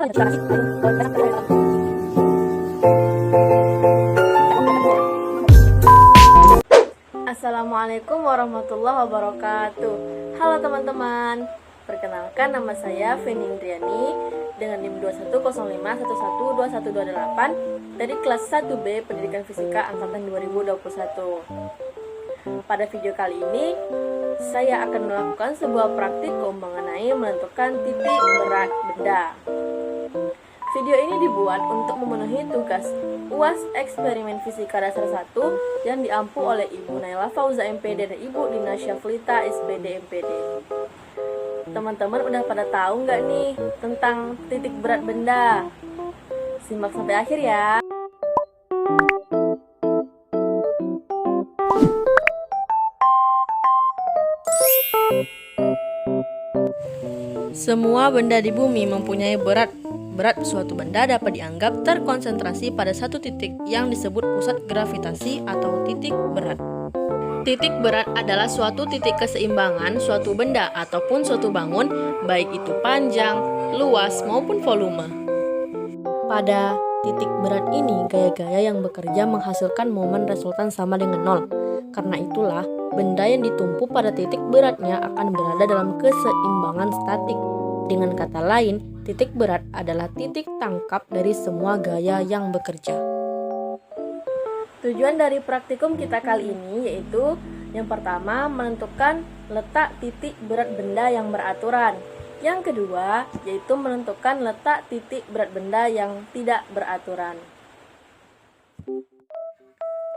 Assalamualaikum warahmatullahi wabarakatuh. Halo teman-teman, perkenalkan nama saya Feni Indriani dengan NIM 2105112128 dari kelas 1B Pendidikan Fisika Angkatan 2021. Pada video kali ini, saya akan melakukan sebuah praktikum mengenai menentukan titik berat benda. Video ini dibuat untuk memenuhi tugas UAS Eksperimen Fisika Dasar 1 yang diampu oleh Ibu Naila Fauza MPD dan Ibu Dina Syaflita SPD MPD. Teman-teman udah pada tahu nggak nih tentang titik berat benda? Simak sampai akhir ya. Semua benda di bumi mempunyai berat. Berat suatu benda dapat dianggap terkonsentrasi pada satu titik yang disebut pusat gravitasi atau titik berat. Titik berat adalah suatu titik keseimbangan suatu benda ataupun suatu bangun, baik itu panjang, luas maupun volume. Pada titik berat ini, gaya-gaya yang bekerja menghasilkan momen resultan sama dengan nol. Karena itulah, benda yang ditumpu pada titik beratnya akan berada dalam keseimbangan statik. Dengan kata lain, titik berat adalah titik tangkap dari semua gaya yang bekerja. Tujuan dari praktikum kita kali ini yaitu yang pertama menentukan letak titik berat benda yang beraturan. Yang kedua yaitu menentukan letak titik berat benda yang tidak beraturan.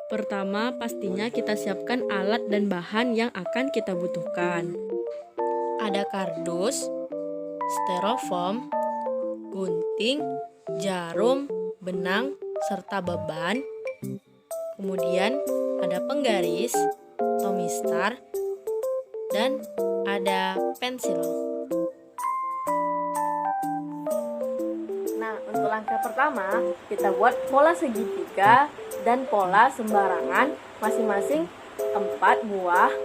Pertama, pastinya kita siapkan alat dan bahan yang akan kita butuhkan. Ada kardus, styrofoam, gunting, jarum, benang, serta beban. Kemudian ada penggaris, tomistar, dan ada pensil. Nah, untuk langkah pertama, kita buat pola segitiga dan pola sembarangan masing-masing 4 buah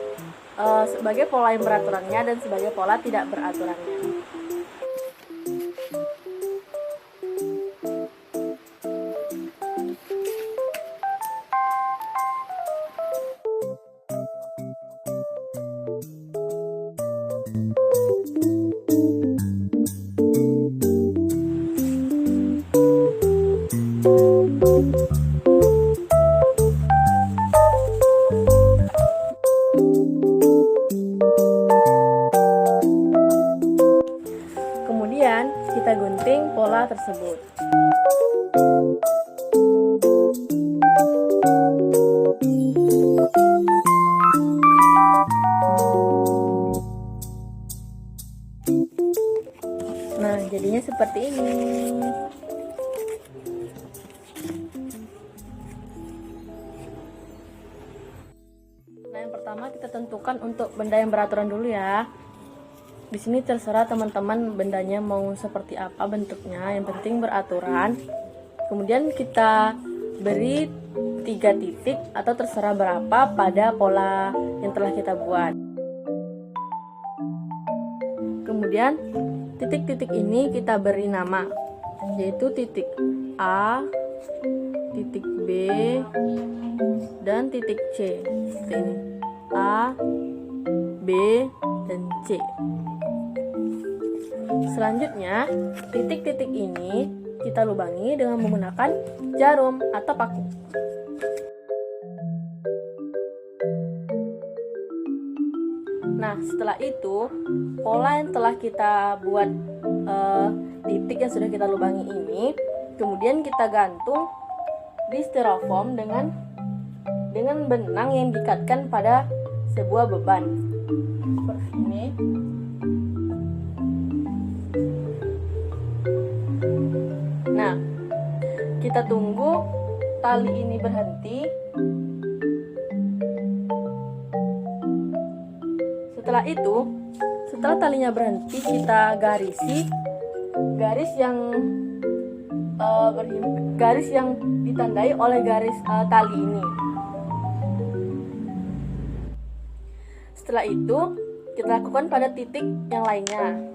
sebagai pola yang beraturannya dan sebagai pola tidak beraturannya. Kemudian kita gunting pola tersebut. Nah, jadinya seperti ini. Nah, yang pertama kita tentukan untuk benda yang beraturan dulu ya. Di sini terserah teman-teman bendanya mau seperti apa bentuknya, yang penting beraturan. Kemudian kita beri 3 titik atau terserah berapa pada pola yang telah kita buat. Kemudian titik-titik ini kita beri nama, yaitu titik A, titik B, dan titik C. Seperti ini, A, B, dan C. Selanjutnya, titik-titik ini kita lubangi dengan menggunakan jarum atau paku. Nah, setelah itu, pola yang telah kita buat titik yang sudah kita lubangi ini, kemudian kita gantung di styrofoam dengan benang yang diikatkan pada sebuah beban. Seperti ini. Nah, kita tunggu tali ini berhenti. Setelah itu, setelah talinya berhenti, kita garisi garis yang ditandai oleh garis tali ini. Setelah itu, kita lakukan pada titik yang lainnya.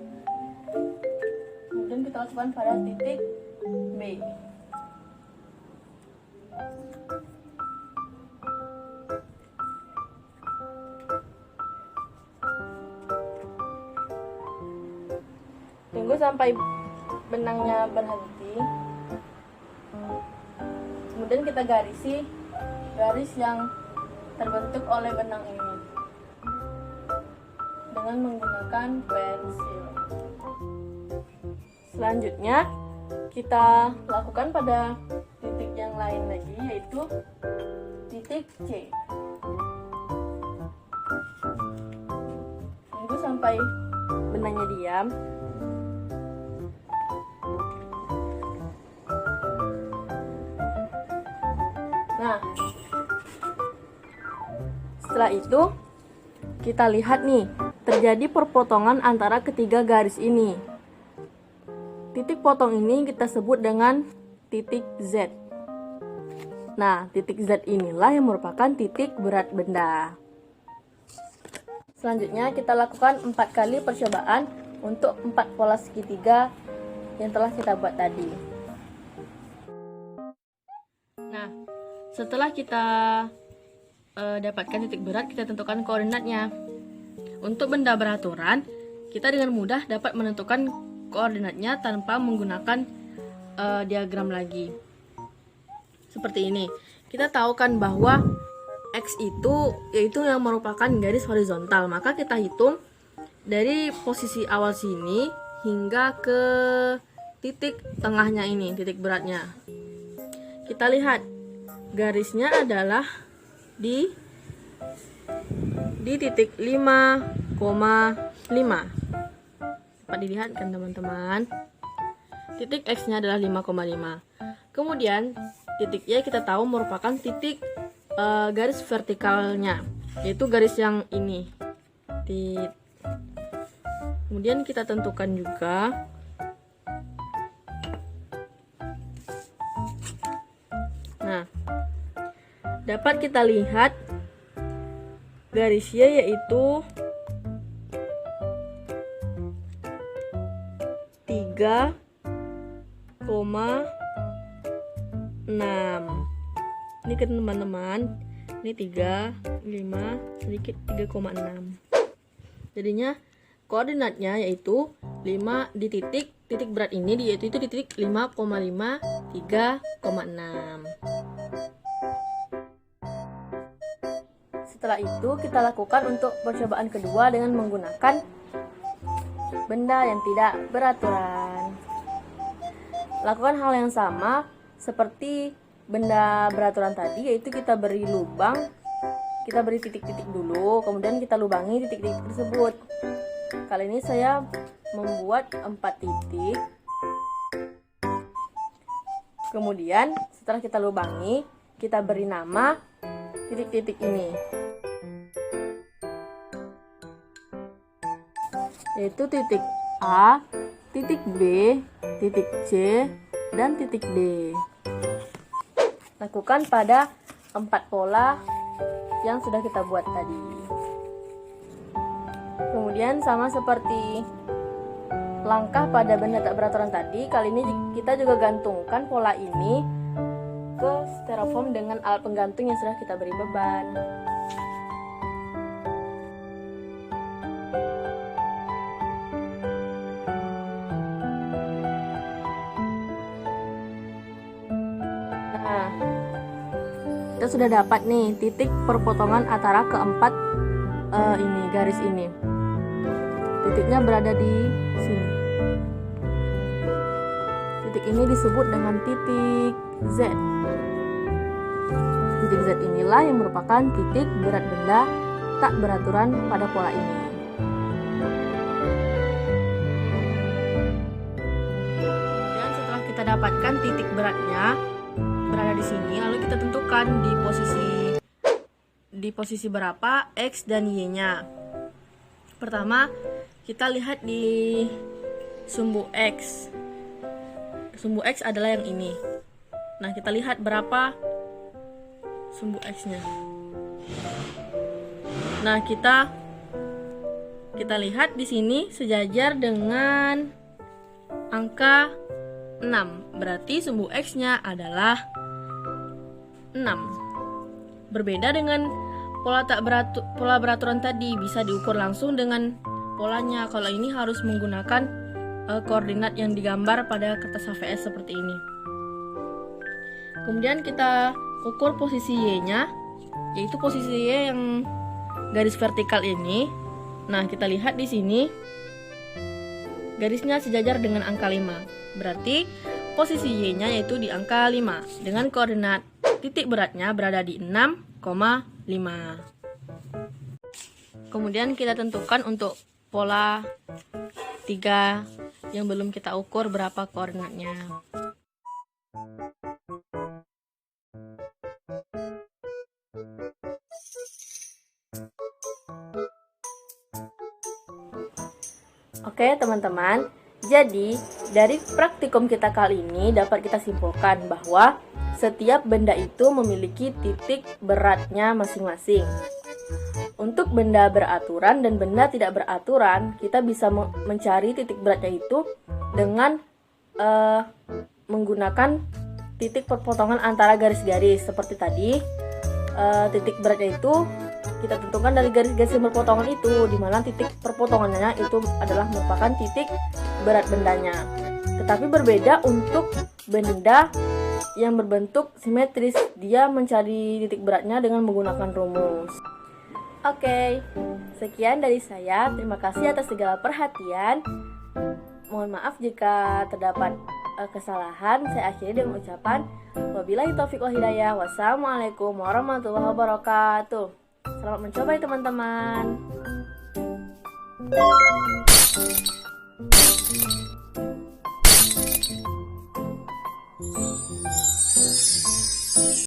Kemudian kita lakukan pada titik B. Tunggu sampai benangnya berhenti. Kemudian kita garisi garis yang terbentuk oleh benang ini dengan menggunakan pensil. Selanjutnya kita lakukan pada titik yang lain lagi, yaitu titik C. Tunggu sampai benangnya diam. Nah, setelah itu kita lihat nih, terjadi perpotongan antara ketiga garis ini. Titik potong ini kita sebut dengan titik Z. Nah, titik Z inilah yang merupakan titik berat benda. Selanjutnya kita lakukan 4 kali percobaan untuk 4 pola segitiga yang telah kita buat tadi. Nah, setelah kita dapatkan titik berat, kita tentukan koordinatnya. Untuk benda beraturan, kita dengan mudah dapat menentukan koordinatnya tanpa menggunakan diagram lagi. Seperti ini. Kita tahu kan bahwa X itu yaitu yang merupakan garis horizontal, maka kita hitung dari posisi awal sini hingga ke titik tengahnya ini, titik beratnya. Kita lihat garisnya adalah di titik 5,5. Dapat dilihat kan teman-teman? Titik X-nya adalah 5,5. Kemudian titik Y kita tahu merupakan titik garis vertikalnya, yaitu garis yang ini. Kemudian kita tentukan juga dapat kita lihat garisnya yaitu 3,6. Ini kan teman-teman, ini 3, 5, sedikit 3,6. Jadinya koordinatnya yaitu 5 di titik berat ini, yaitu di titik 5,5, 3,6. Setelah itu kita lakukan untuk percobaan kedua dengan menggunakan benda yang tidak beraturan. Lakukan hal yang sama seperti benda beraturan tadi, yaitu kita beri lubang, kita beri titik-titik dulu, kemudian kita lubangi titik-titik tersebut. Kali ini saya membuat 4 titik. Kemudian setelah kita lubangi, kita beri nama titik-titik ini, yaitu titik A, titik B, titik C, dan titik D. Lakukan pada 4 pola yang sudah kita buat tadi. Kemudian sama seperti langkah pada benda tak beraturan tadi, kali ini kita juga gantungkan pola ini ke styrofoam dengan alat penggantung yang sudah kita beri beban. Nah, kita sudah dapat nih titik perpotongan antara keempat garis ini. Titiknya berada di sini. Titik ini disebut dengan titik Z. Titik Z inilah yang merupakan titik berat benda tak beraturan pada pola ini. Kemudian setelah kita dapatkan titik beratnya berada di sini, lalu kita tentukan di posisi berapa X dan Y-nya. Pertama, kita lihat di sumbu X. Sumbu X adalah yang ini. Nah, kita lihat berapa sumbu X-nya. Nah, kita lihat di sini sejajar dengan angka 6. Berarti sumbu X-nya adalah 6. Berbeda dengan pola beraturan tadi, bisa diukur langsung dengan polanya. Kalau ini harus menggunakan koordinat yang digambar pada kertas HVS seperti ini. Kemudian kita ukur posisi Y-nya, yaitu posisi Y yang garis vertikal ini. Nah, kita lihat di sini garisnya sejajar dengan angka 5. Berarti posisi Y-nya yaitu di angka 5 dengan koordinat titik beratnya berada di 6,5. Kemudian kita tentukan untuk pola 3 yang belum kita ukur berapa koordinatnya. Oke teman-teman, jadi dari praktikum kita kali ini dapat kita simpulkan bahwa setiap benda itu memiliki titik beratnya masing-masing. Untuk benda beraturan dan benda tidak beraturan, kita bisa mencari titik beratnya itu dengan menggunakan titik perpotongan antara garis-garis. Seperti tadi, titik beratnya itu kita tentukan dari garis-garis yang berpotongan itu, di mana titik perpotongannya itu adalah merupakan titik berat bendanya. Tetapi berbeda untuk benda yang berbentuk simetris, dia mencari titik beratnya dengan menggunakan rumus. Oke, sekian dari saya. Terima kasih atas segala perhatian. Mohon maaf jika terdapat kesalahan. Saya akhiri dengan ucapan wabillahi taufiq wal hidayah. Wassalamualaikum warahmatullahi wabarakatuh. Selamat mencoba ya teman-teman.